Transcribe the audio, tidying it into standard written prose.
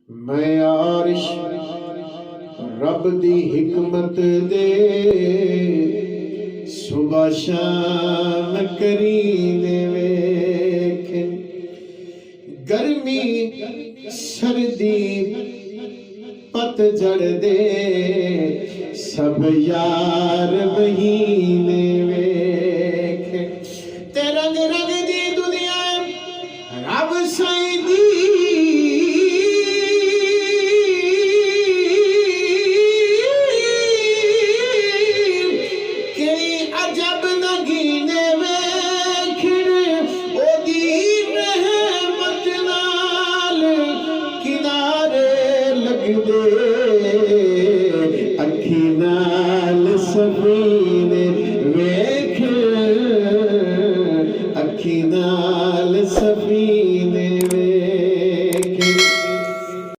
मैं आरिश रब दी हिकमत दे सुबह शाम करी दे वेख गर्मी सर्दी पतझड़ दे सब यार महीने वेख ते रंग रंग दी दुनिया रब साईं दी अजब नगीने वेखण ओदी रहमत नाल किनारे लगदे